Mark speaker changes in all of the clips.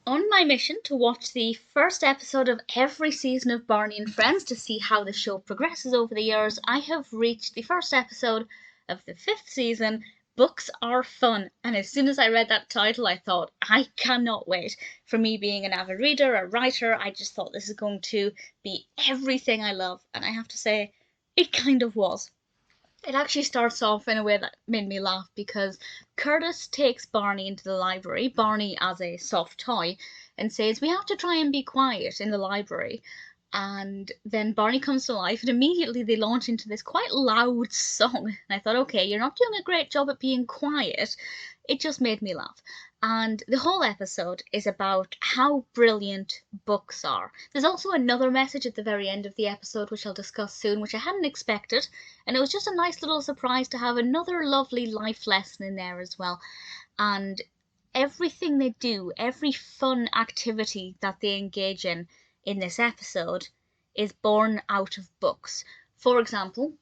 Speaker 1: On my mission to watch the first episode of every season of Barney and Friends to see how the show progresses over the years, I have reached the first episode of the 5th season. Books are fun, and as soon as I read that title, I thought, I cannot wait. For me being an avid reader, a writer, I just thought this is going to be everything I love, and I have to say, it kind of was. It actually starts off in a way that made me laugh because Curtis takes Barney into the library, Barney as a soft toy, and says, "We have to try and be quiet in the library." And then Barney comes to life, and immediately they launch into this quite loud song. And I thought, okay, you're not doing a great job at being quiet. It just made me laugh. And the whole episode is about how brilliant books are. There's also another message at the very end of the episode, which I'll discuss soon, which I hadn't expected. And it was just a nice little surprise to have another lovely life lesson in there as well. And everything they do, every fun activity that they engage in this episode is born out of books. For example,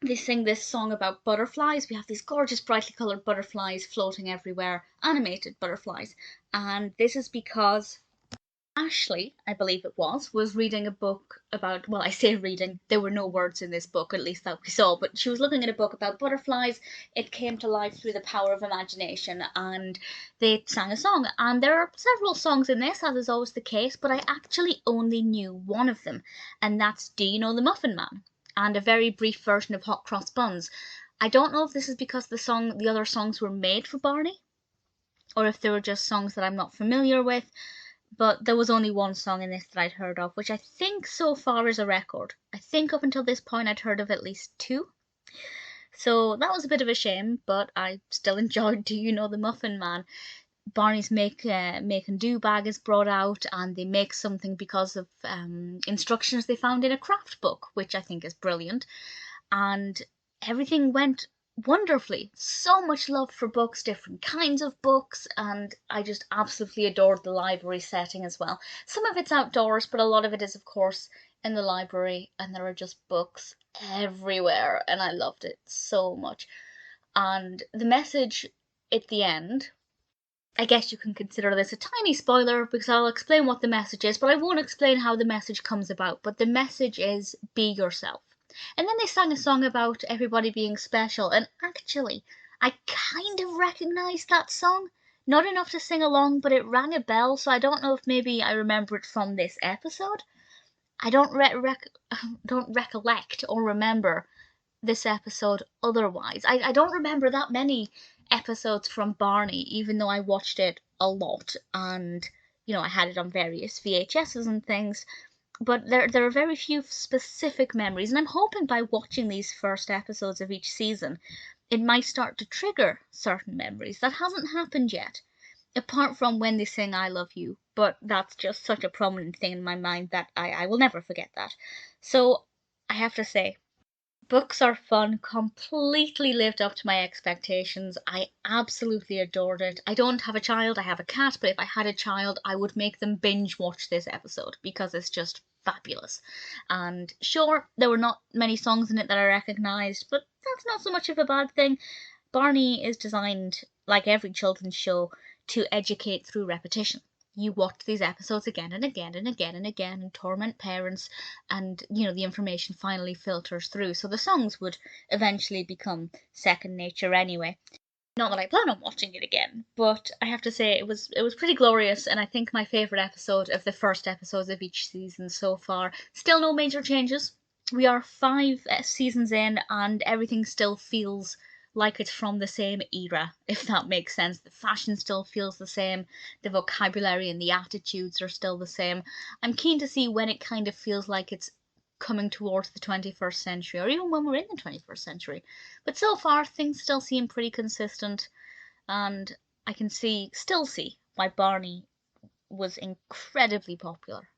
Speaker 1: they sing this song about butterflies. We have these gorgeous, brightly coloured butterflies floating everywhere, animated butterflies. And this is because Ashley, I believe it was reading a book about, well, I say reading, there were no words in this book, at least that we saw, but she was looking at a book about butterflies. It came to life through the power of imagination, and they sang a song. And there are several songs in this, as is always the case, but I actually only knew one of them, and that's Do You Know the Muffin Man? And a very brief version of Hot Cross Buns. I don't know if this is because the other songs were made for Barney, or if they were just songs that I'm not familiar with, but there was only one song in this that I'd heard of, which I think so far is a record. I think up until this point I'd heard of at least 2. So that was a bit of a shame, but I still enjoyed Do You Know the Muffin Man? Barney's make and do bag is brought out, and they make something because of instructions they found in a craft book, which I think is brilliant. And everything went wonderfully. So much love for books, different kinds of books, and I just absolutely adored the library setting as well. Some of it's outdoors, but a lot of it is, of course, in the library, and there are just books everywhere, and I loved it so much. And the message at the end, I guess you can consider this a tiny spoiler because I'll explain what the message is, but I won't explain how the message comes about. But the message is be yourself. And then they sang a song about everybody being special, and actually, I kind of recognised that song. Not enough to sing along, but it rang a bell, so I don't know if maybe I remember it from this episode. I don't don't recollect or remember this episode otherwise. I don't remember that many episodes from Barney, even though I watched it a lot, and I had it on various VHSs and things. But there are very few specific memories, and I'm hoping by watching these first episodes of each season, it might start to trigger certain memories. That hasn't happened yet, apart from when they sing I Love You, but that's just such a prominent thing in my mind that I will never forget that. So I have to say, books are fun, completely lived up to my expectations. I absolutely adored it. I don't have a child, I have a cat, but if I had a child, I would make them binge watch this episode because it's just fabulous. And sure, there were not many songs in it that I recognised, but that's not so much of a bad thing. Barney is designed, like every children's show, to educate through repetition. You watch these episodes again and again and again and again and torment parents, and the information finally filters through. So the songs would eventually become second nature anyway. Not that I plan on watching it again, but I have to say it was pretty glorious, and I think my favourite episode of the first episodes of each season so far. Still no major changes. We are 5 seasons in, and everything still feels like it's from the same era, if that makes sense. The fashion still feels the same, the vocabulary and the attitudes are still the same. I'm keen to see when it kind of feels like it's coming towards the 21st century, or even when we're in the 21st century. But so far, things still seem pretty consistent, and I can still see why Barney was incredibly popular